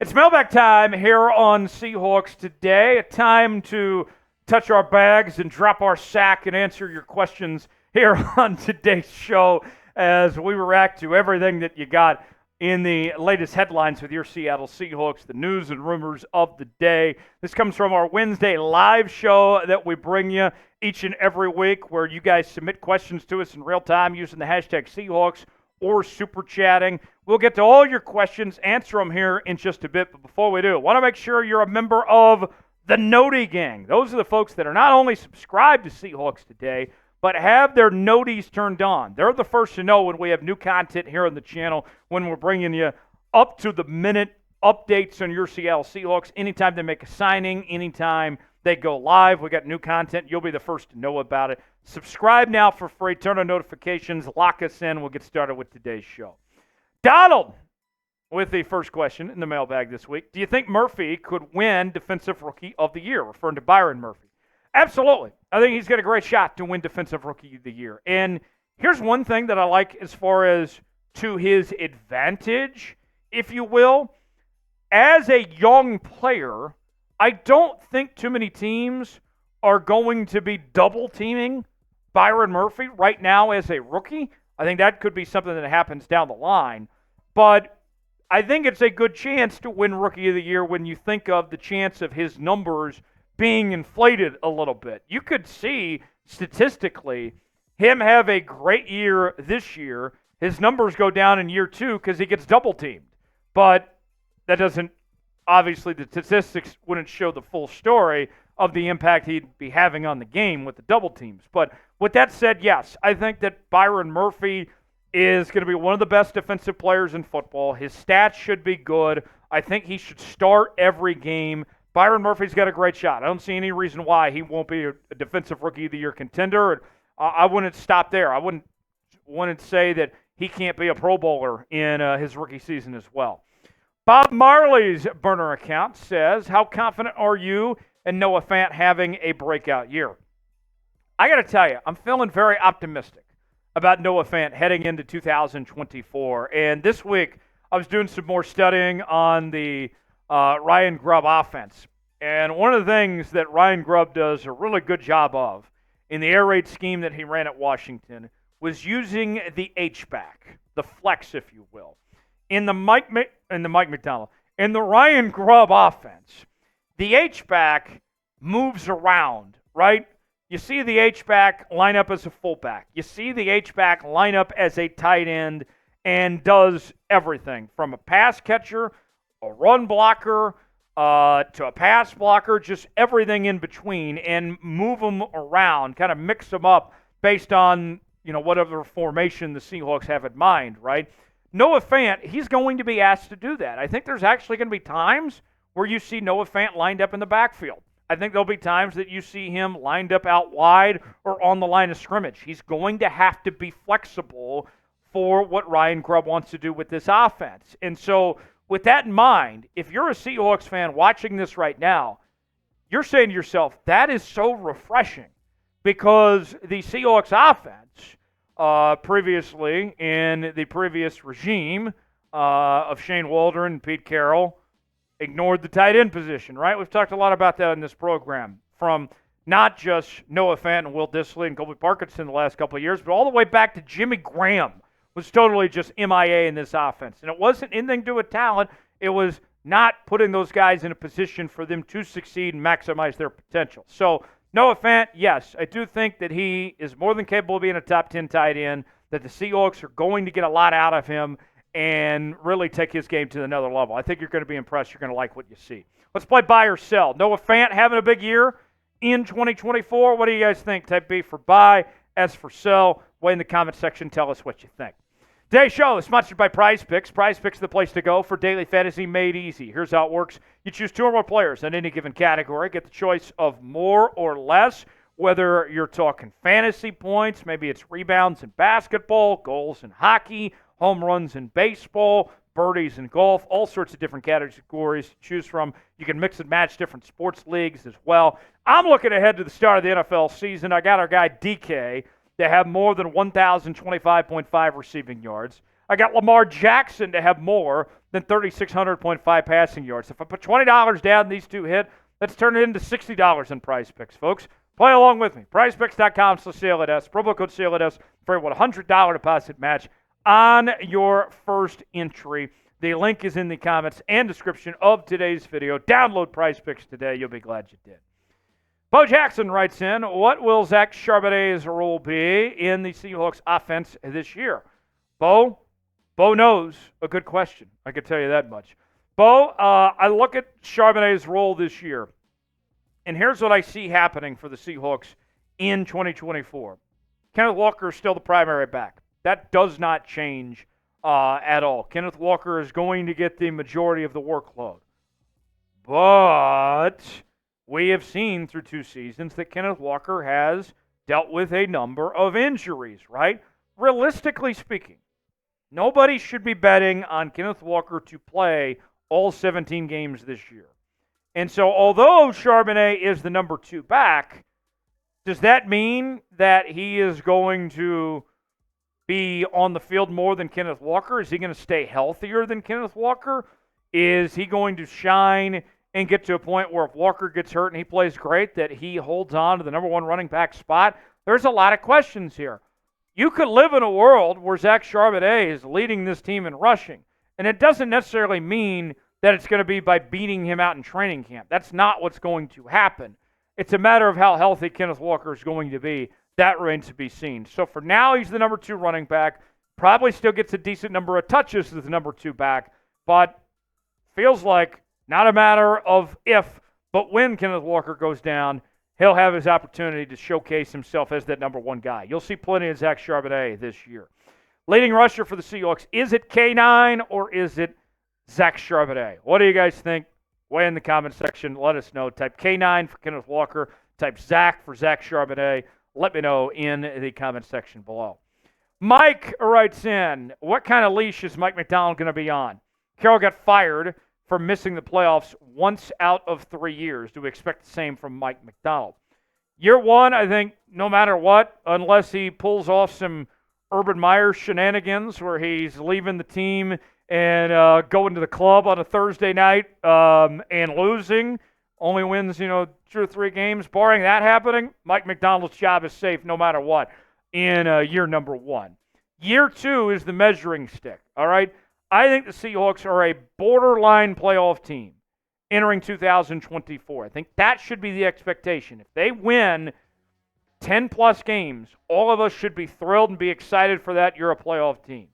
It's mailbag time here on Seahawks Today. A time to touch our bags and drop our sack and answer your questions here on today's show as we react to everything that you got in the latest headlines with your Seattle Seahawks, the news and rumors of the day. This comes from our Wednesday live show that we bring you each and every week, where you guys submit questions to us in real time using the hashtag Seahawks or super chatting. We'll get to all your questions, answer them here in just a bit. But before we do, I want to make sure you're a member of the Noti Gang. Those are the folks that are not only subscribed to Seahawks Today, but have their noties turned on. They're the first to know when we have new content here on the channel, when we're bringing you up-to-the-minute updates on your Seattle Seahawks. Anytime they make a signing, anytime they go live, we got new content. You'll be the first to know about it. Subscribe now for free. Turn on notifications. Lock us in. We'll get started with today's show. Donald, with the first question in the mailbag this week. Do you think Murphy could win Defensive Rookie of the Year, referring to Byron Murphy? Absolutely. I think he's got a great shot to win Defensive Rookie of the Year. And here's one thing that I like as far as to his advantage, if you will. As a young player, I don't think too many teams are going to be double-teaming Byron Murphy right now as a rookie. I think that could be something that happens down the line. But I think it's a good chance to win Rookie of the Year when you think of the chance of his numbers being inflated a little bit. You could see, statistically, him have a great year this year. His numbers go down in year two because he gets double-teamed. But that doesn't, obviously, the statistics wouldn't show the full story of the impact he'd be having on the game with the double teams. But with that said, yes, I think that Byron Murphy is going to be one of the best defensive players in football. His stats should be good. I think he should start every game. Byron Murphy's got a great shot. I don't see any reason why he won't be a Defensive Rookie of the Year contender. I wouldn't stop there. I wouldn't say that he can't be a Pro Bowler in his rookie season as well. Bob Marley's burner account says, how confident are you in Noah Fant having a breakout year? I got to tell you, I'm feeling very optimistic about Noah Fant heading into 2024. And this week, I was doing some more studying on the Ryan Grubb offense. And one of the things that Ryan Grubb does a really good job of in the air raid scheme that he ran at Washington was using the H-back, the flex, if you will. In the Mike Macdonald, in the Ryan Grubb offense, the H-back moves around, right? You see the H-back line up as a fullback. You see the H-back line up as a tight end and does everything from a pass catcher, a run blocker, to a pass blocker, just everything in between, and move them around, kind of mix them up based on, whatever formation the Seahawks have in mind, right? Noah Fant, he's going to be asked to do that. I think there's actually going to be times where you see Noah Fant lined up in the backfield. I think there'll be times that you see him lined up out wide or on the line of scrimmage. He's going to have to be flexible for what Ryan Grubb wants to do with this offense. And so with that in mind, if you're a Seahawks fan watching this right now, you're saying to yourself, that is so refreshing, because the Seahawks offense previously in the previous regime of Shane Waldron and Pete Carroll ignored the tight end position, right? We've talked a lot about that in this program, from not just Noah Fant and Will Dissly and Colby Parkinson the last couple of years, but all the way back to Jimmy Graham was totally just MIA in this offense. And it wasn't anything to do with talent. It was not putting those guys in a position for them to succeed and maximize their potential. So Noah Fant, yes, I do think that he is more than capable of being a top 10 tight end, that the Seahawks are going to get a lot out of him and really take his game to another level. I think you're going to be impressed. You're going to like what you see. Let's play buy or sell. Noah Fant having a big year in 2024. What do you guys think? Type B for buy, S for sell. Way in the comment section. Tell us what you think. Today's show is sponsored by PrizePicks. PrizePicks is the place to go for daily fantasy made easy. Here's how it works. You choose two or more players in any given category. Get the choice of more or less, whether you're talking fantasy points, maybe it's rebounds in basketball, goals in hockey, home runs in baseball, birdies in golf, all sorts of different categories to choose from. You can mix and match different sports leagues as well. I'm looking ahead to the start of the NFL season. I got our guy DK to have more than 1,025.5 receiving yards. I got Lamar Jackson to have more than 3,600.5 passing yards. If I put $20 down, these two hit, let's turn it into $60 in PrizePicks, folks. Play along with me. PrizePicks.com/CLNS. Promo code CLNS for a $100 deposit match on your first entry. The link is in the comments and description of today's video. Download PrizePicks today. You'll be glad you did. Bo Jackson writes in, what will Zach Charbonnet's role be in the Seahawks offense this year? Bo knows a good question. I can tell you that much. Bo, I look at Charbonnet's role this year, and here's what I see happening for the Seahawks in 2024. Kenneth Walker is still the primary back. That does not change at all. Kenneth Walker is going to get the majority of the workload. But we have seen through 2 seasons that Kenneth Walker has dealt with a number of injuries, right? Realistically speaking, nobody should be betting on Kenneth Walker to play all 17 games this year. And so although Charbonnet is the number 2 back, does that mean that he is going to be on the field more than Kenneth Walker? Is he going to stay healthier than Kenneth Walker? Is he going to shine and get to a point where if Walker gets hurt and he plays great, that he holds on to the number 1 running back spot? There's a lot of questions here. You could live in a world where Zach Charbonnet is leading this team in rushing, and it doesn't necessarily mean that it's going to be by beating him out in training camp. That's not what's going to happen. It's a matter of how healthy Kenneth Walker is going to be. That remains to be seen. So for now, he's the number 2 running back. Probably still gets a decent number of touches as the number 2 back, but feels like not a matter of if, but when Kenneth Walker goes down, he'll have his opportunity to showcase himself as that number 1 guy. You'll see plenty of Zach Charbonnet this year. Leading rusher for the Seahawks, is it K9 or is it Zach Charbonnet? What do you guys think? Weigh in the comment section. Let us know. Type K9 for Kenneth Walker. Type Zach for Zach Charbonnet. Let me know in the comment section below. Mike writes in, what kind of leash is Mike Macdonald going to be on? Carroll got fired for missing the playoffs once out of 3 years. Do we expect the same from Mike Macdonald? Year 1, I think, no matter what, unless he pulls off some Urban Meyer shenanigans where he's leaving the team and going to the club on a Thursday night and losing, only wins, 2 or 3 games. Barring that happening, Mike Macdonald's job is safe no matter what in year number 1. Year 2 is the measuring stick, all right? I think the Seahawks are a borderline playoff team entering 2024. I think that should be the expectation. If they win 10-plus games, all of us should be thrilled and be excited for that. You're a playoff team.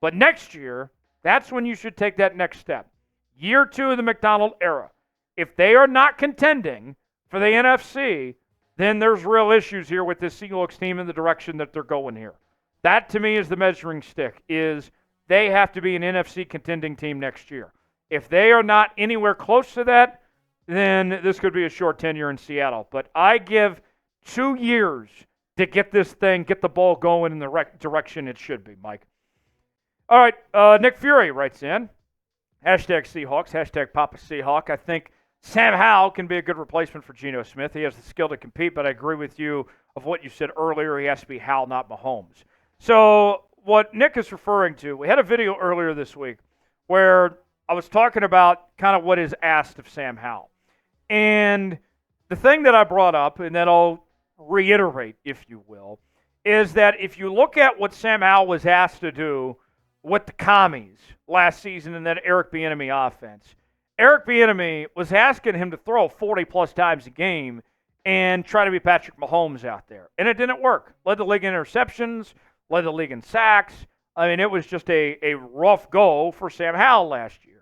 But next year, that's when you should take that next step. Year 2 of the Macdonald era. If they are not contending for the NFC, then there's real issues here with this Seahawks team in the direction that they're going here. That, to me, is the measuring stick, is they have to be an NFC contending team next year. If they are not anywhere close to that, then this could be a short tenure in Seattle. But I give 2 years to get this thing, get the ball going in the direction it should be, Mike. All right, Nick Fury writes in, hashtag Seahawks, hashtag Papa Seahawk. I think Sam Howell can be a good replacement for Geno Smith. He has the skill to compete, but I agree with you of what you said earlier. He has to be Howell, not Mahomes. So what Nick is referring to, we had a video earlier this week where I was talking about kind of what is asked of Sam Howell. And the thing that I brought up, and that I'll reiterate, if you will, is that if you look at what Sam Howell was asked to do with the Commies last season in that Eric Bieniemy offense, Eric Bieniemy was asking him to throw 40-plus times a game and try to be Patrick Mahomes out there. And it didn't work. Led the league in interceptions, led the league in sacks. I mean, it was just a rough go for Sam Howell last year.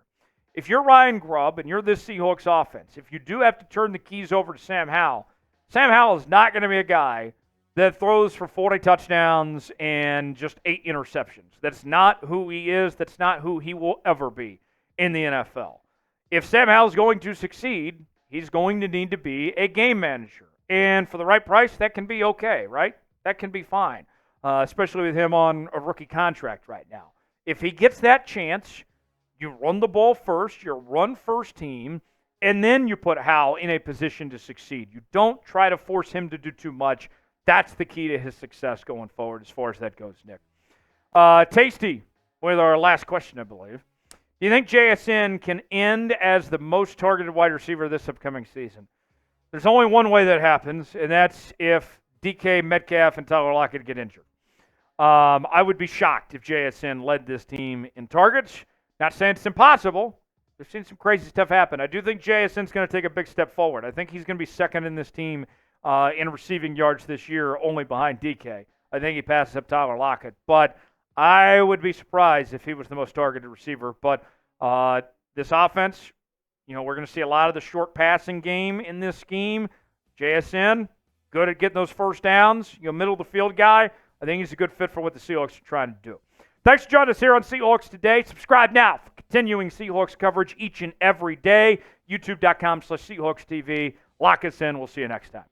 If you're Ryan Grubb and you're this Seahawks offense, if you do have to turn the keys over to Sam Howell is not going to be a guy that throws for 40 touchdowns and just 8 interceptions. That's not who he is. That's not who he will ever be in the NFL. If Sam Howell's going to succeed, he's going to need to be a game manager. And for the right price, that can be okay, right? That can be fine, especially with him on a rookie contract right now. If he gets that chance, you run the ball first, you run first team, and then you put Howell in a position to succeed. You don't try to force him to do too much. That's the key to his success going forward as far as that goes, Nick. Tasty with our last question, I believe. Do you think JSN can end as the most targeted wide receiver this upcoming season? There's only one way that happens, and that's if DK, Metcalf, and Tyler Lockett get injured. I would be shocked if JSN led this team in targets. Not saying it's impossible. We've seen some crazy stuff happen. I do think JSN's going to take a big step forward. I think he's going to be second in this team in receiving yards this year, only behind DK. I think he passes up Tyler Lockett. But I would be surprised if he was the most targeted receiver. But this offense, we're going to see a lot of the short passing game in this scheme. JSN, good at getting those first downs, middle of the field guy. I think he's a good fit for what the Seahawks are trying to do. Thanks for joining us here on Seahawks Today. Subscribe now for continuing Seahawks coverage each and every day. YouTube.com/SeahawksTV. Lock us in. We'll see you next time.